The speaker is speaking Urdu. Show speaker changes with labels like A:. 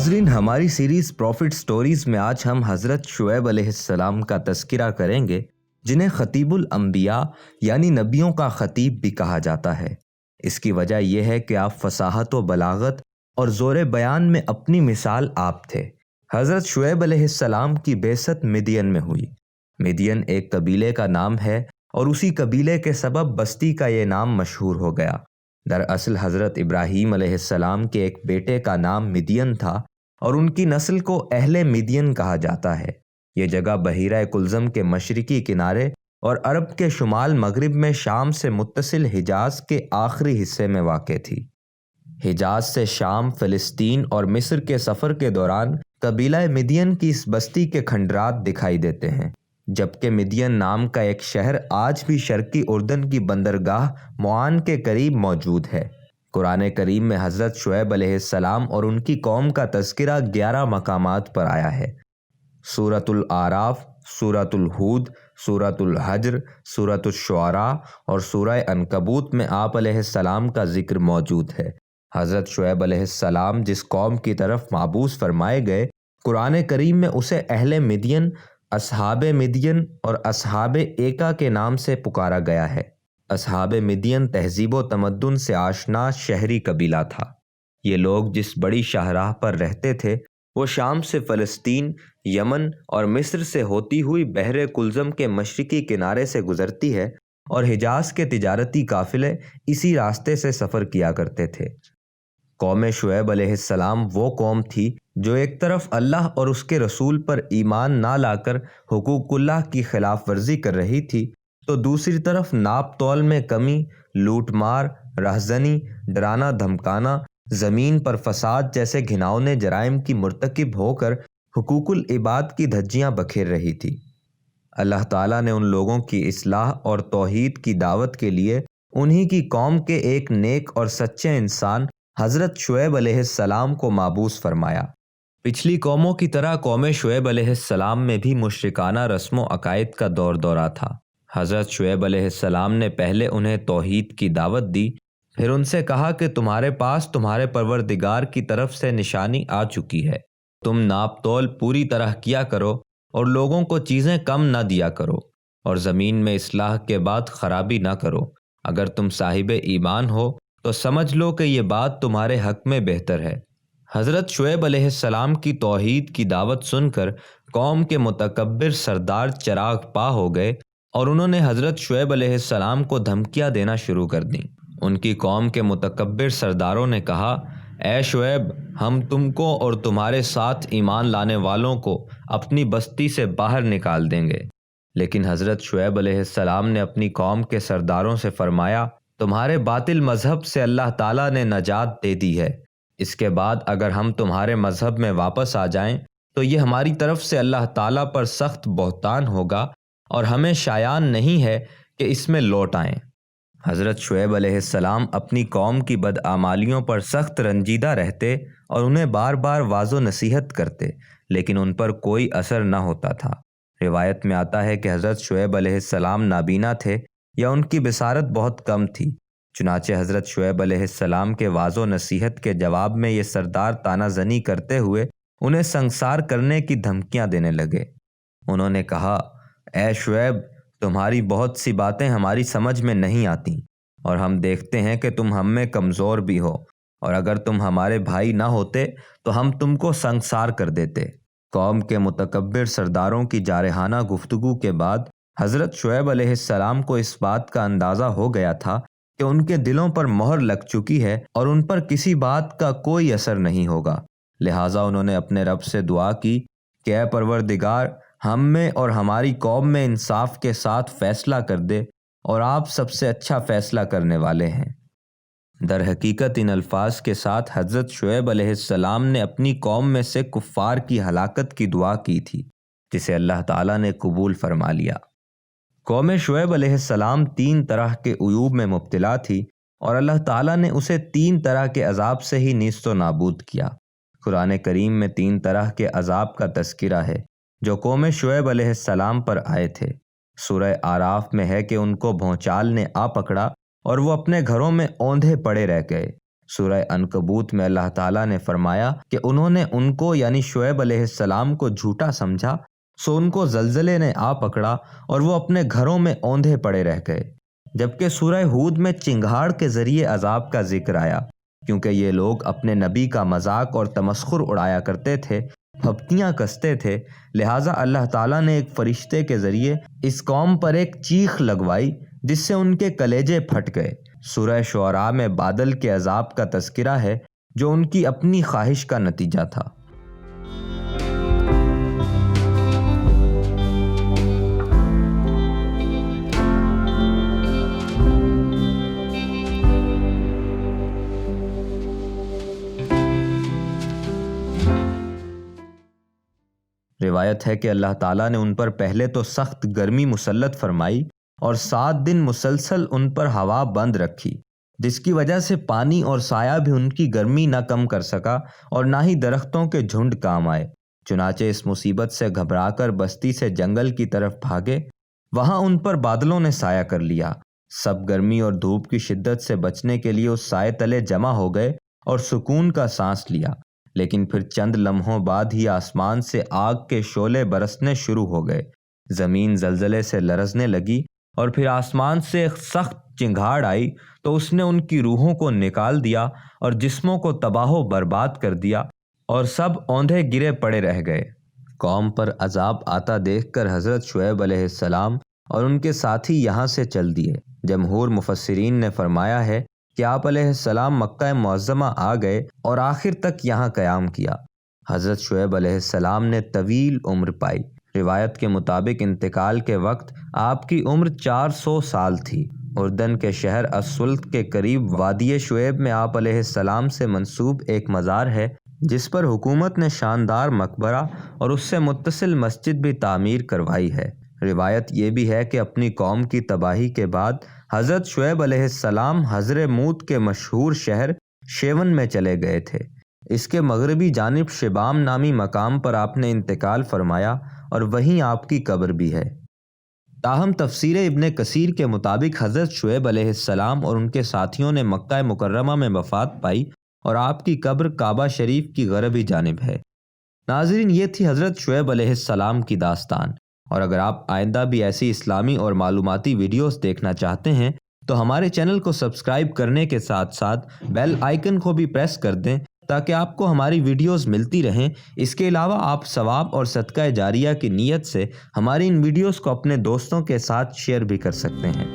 A: ناظرین، ہماری سیریز پروفٹ سٹوریز میں آج ہم حضرت شعیب علیہ السلام کا تذکرہ کریں گے، جنہیں خطیب الانبیاء یعنی نبیوں کا خطیب بھی کہا جاتا ہے۔ اس کی وجہ یہ ہے کہ آپ فصاحت و بلاغت اور زور بیان میں اپنی مثال آپ تھے۔ حضرت شعیب علیہ السلام کی بعثت مدین میں ہوئی۔ مدین ایک قبیلے کا نام ہے اور اسی قبیلے کے سبب بستی کا یہ نام مشہور ہو گیا۔ دراصل حضرت ابراہیم علیہ السلام کے ایک بیٹے کا نام مدین تھا اور ان کی نسل کو اہل مدین کہا جاتا ہے۔ یہ جگہ بحیرہ کلزم کے مشرقی کنارے اور عرب کے شمال مغرب میں شام سے متصل حجاز کے آخری حصے میں واقع تھی۔ حجاز سے شام، فلسطین اور مصر کے سفر کے دوران قبیلہ مدین کی اس بستی کے کھنڈرات دکھائی دیتے ہیں، جبکہ مدین نام کا ایک شہر آج بھی شرقی اردن کی بندرگاہ معان کے قریب موجود ہے۔ قرآن کریم میں حضرت شعیب علیہ السلام اور ان کی قوم کا تذکرہ 11 مقامات پر آیا ہے۔ سورۃ الاعراف، سورۃ الہود، سورۃ الحجر، سورۃ الشعراء اور سورہ عنکبوت میں آپ علیہ السلام کا ذکر موجود ہے۔ حضرت شعیب علیہ السلام جس قوم کی طرف مبعوث فرمائے گئے، قرآن کریم میں اسے اہل مدین، اصحاب مدین اور اصحاب ایکا کے نام سے پکارا گیا ہے۔ اصحاب مدین تہذیب و تمدن سے آشنا شہری قبیلہ تھا۔ یہ لوگ جس بڑی شاہراہ پر رہتے تھے وہ شام سے فلسطین، یمن اور مصر سے ہوتی ہوئی بحر کلزم کے مشرقی کنارے سے گزرتی ہے، اور حجاز کے تجارتی قافلے اسی راستے سے سفر کیا کرتے تھے۔ قوم شعیب علیہ السلام وہ قوم تھی جو ایک طرف اللہ اور اس کے رسول پر ایمان نہ لا کر حقوق اللہ کی خلاف ورزی کر رہی تھی، تو دوسری طرف ناپ تول میں کمی، لوٹ مار، رہزنی، ڈرانا دھمکانا، زمین پر فساد جیسے گھناؤنے جرائم کی مرتکب ہو کر حقوق العباد کی دھجیاں بکھیر رہی تھی۔ اللہ تعالیٰ نے ان لوگوں کی اصلاح اور توحید کی دعوت کے لیے انہی کی قوم کے ایک نیک اور سچے انسان حضرت شعیب علیہ السلام کو مبعوث فرمایا۔ پچھلی قوموں کی طرح قوم شعیب علیہ السلام میں بھی مشرکانہ رسم و عقائد کا دور دورہ تھا۔ حضرت شعیب علیہ السلام نے پہلے انہیں توحید کی دعوت دی، پھر ان سے کہا کہ تمہارے پاس تمہارے پروردگار کی طرف سے نشانی آ چکی ہے، تم ناپ تول پوری طرح کیا کرو اور لوگوں کو چیزیں کم نہ دیا کرو، اور زمین میں اصلاح کے بعد خرابی نہ کرو۔ اگر تم صاحب ایمان ہو تو سمجھ لو کہ یہ بات تمہارے حق میں بہتر ہے۔ حضرت شعیب علیہ السلام کی توحید کی دعوت سن کر قوم کے متکبر سردار چراغ پا ہو گئے اور انہوں نے حضرت شعیب علیہ السلام کو دھمکیاں دینا شروع کر دیں۔ ان کی قوم کے متکبر سرداروں نے کہا، اے شعیب، ہم تم کو اور تمہارے ساتھ ایمان لانے والوں کو اپنی بستی سے باہر نکال دیں گے۔ لیکن حضرت شعیب علیہ السلام نے اپنی قوم کے سرداروں سے فرمایا، تمہارے باطل مذہب سے اللہ تعالیٰ نے نجات دے دی ہے، اس کے بعد اگر ہم تمہارے مذہب میں واپس آ جائیں تو یہ ہماری طرف سے اللہ تعالیٰ پر سخت بہتان ہوگا اور ہمیں شایان نہیں ہے کہ اس میں لوٹ آئیں۔ حضرت شعیب علیہ السلام اپنی قوم کی بدعمالیوں پر سخت رنجیدہ رہتے اور انہیں بار بار واعظ و نصیحت کرتے، لیکن ان پر کوئی اثر نہ ہوتا تھا۔ روایت میں آتا ہے کہ حضرت شعیب علیہ السلام نابینا تھے یا ان کی بصارت بہت کم تھی۔ چنانچہ حضرت شعیب علیہ السلام کے واعظ و نصیحت کے جواب میں یہ سردار طعنہ زنی کرتے ہوئے انہیں سنگسار کرنے کی دھمکیاں دینے لگے۔ انہوں نے کہا، اے شعیب، تمہاری بہت سی باتیں ہماری سمجھ میں نہیں آتیں، اور ہم دیکھتے ہیں کہ تم ہم میں کمزور بھی ہو، اور اگر تم ہمارے بھائی نہ ہوتے تو ہم تم کو سنگسار کر دیتے۔ قوم کے متکبر سرداروں کی جارحانہ گفتگو کے بعد حضرت شعیب علیہ السلام کو اس بات کا اندازہ ہو گیا تھا کہ ان کے دلوں پر مہر لگ چکی ہے اور ان پر کسی بات کا کوئی اثر نہیں ہوگا، لہٰذا انہوں نے اپنے رب سے دعا کی کہ اے پروردگار، ہم میں اور ہماری قوم میں انصاف کے ساتھ فیصلہ کر دے، اور آپ سب سے اچھا فیصلہ کرنے والے ہیں۔ در حقیقت ان الفاظ کے ساتھ حضرت شعیب علیہ السلام نے اپنی قوم میں سے کفار کی ہلاکت کی دعا کی تھی، جسے اللہ تعالیٰ نے قبول فرما لیا۔ قوم شعیب علیہ السلام 3 طرح کے عیوب میں مبتلا تھی اور اللہ تعالیٰ نے اسے 3 طرح کے عذاب سے ہی نیست و نابود کیا۔ قرآن کریم میں 3 طرح کے عذاب کا تذکرہ ہے جو قوم شعیب علیہ السلام پر آئے تھے۔ سورہ اعراف میں ہے کہ ان کو بھونچال نے آ پکڑا اور وہ اپنے گھروں میں اوندھے پڑے رہ گئے۔ سورہ عنکبوت میں اللہ تعالیٰ نے فرمایا کہ انہوں نے ان کو یعنی شعیب علیہ السلام کو جھوٹا سمجھا، سو ان کو زلزلے نے آ پکڑا اور وہ اپنے گھروں میں اوندھے پڑے رہ گئے۔ جبکہ سورہ ہود میں چنگھاڑ کے ذریعے عذاب کا ذکر آیا، کیونکہ یہ لوگ اپنے نبی کا مذاق اور تمسخر اڑایا کرتے تھے، پھپتیاں کستے تھے، لہٰذا اللہ تعالیٰ نے ایک فرشتے کے ذریعے اس قوم پر ایک چیخ لگوائی جس سے ان کے کلیجے پھٹ گئے۔ سورہ شعراء میں بادل کے عذاب کا تذکرہ ہے جو ان کی اپنی خواہش کا نتیجہ تھا۔ روایت ہے کہ اللہ تعالیٰ نے ان پر پہلے تو سخت گرمی مسلط فرمائی اور 7 دن مسلسل ان پر ہوا بند رکھی، جس کی وجہ سے پانی اور سایہ بھی ان کی گرمی نہ کم کر سکا اور نہ ہی درختوں کے جھنڈ کام آئے۔ چنانچہ اس مصیبت سے گھبرا کر بستی سے جنگل کی طرف بھاگے، وہاں ان پر بادلوں نے سایہ کر لیا۔ سب گرمی اور دھوپ کی شدت سے بچنے کے لیے اس سائے تلے جمع ہو گئے اور سکون کا سانس لیا، لیکن پھر چند لمحوں بعد ہی آسمان سے آگ کے شعلے برسنے شروع ہو گئے، زمین زلزلے سے لرزنے لگی اور پھر آسمان سے ایک سخت چنگھاڑ آئی تو اس نے ان کی روحوں کو نکال دیا اور جسموں کو تباہ و برباد کر دیا اور سب اوندھے گرے پڑے رہ گئے۔ قوم پر عذاب آتا دیکھ کر حضرت شعیب علیہ السلام اور ان کے ساتھی یہاں سے چل دیے۔ جمہور مفسرین نے فرمایا ہے کہ آپ علیہ السلام مکہ معظمہ آ گئے اور آخر تک یہاں قیام کیا۔ حضرت شعیب علیہ السلام نے طویل عمر پائی۔ روایت کے مطابق انتقال کے وقت آپ کی عمر 400 سال تھی۔ اردن کے شہر السلط کے قریب وادی شعیب میں آپ علیہ السلام سے منسوب ایک مزار ہے جس پر حکومت نے شاندار مقبرہ اور اس سے متصل مسجد بھی تعمیر کروائی ہے۔ روایت یہ بھی ہے کہ اپنی قوم کی تباہی کے بعد حضرت شعیب علیہ السلام حضرموت کے مشہور شہر شیون میں چلے گئے تھے۔ اس کے مغربی جانب شبام نامی مقام پر آپ نے انتقال فرمایا اور وہیں آپ کی قبر بھی ہے۔ تاہم تفسیر ابن کثیر کے مطابق حضرت شعیب علیہ السلام اور ان کے ساتھیوں نے مکہ مکرمہ میں وفات پائی اور آپ کی قبر کعبہ شریف کی غربی جانب ہے۔ ناظرین، یہ تھی حضرت شعیب علیہ السلام کی داستان، اور اگر آپ آئندہ بھی ایسی اسلامی اور معلوماتی ویڈیوز دیکھنا چاہتے ہیں تو ہمارے چینل کو سبسکرائب کرنے کے ساتھ ساتھ بیل آئیکن کو بھی پریس کر دیں تاکہ آپ کو ہماری ویڈیوز ملتی رہیں۔ اس کے علاوہ آپ ثواب اور صدقہ جاریہ کی نیت سے ہماری ان ویڈیوز کو اپنے دوستوں کے ساتھ شیئر بھی کر سکتے ہیں۔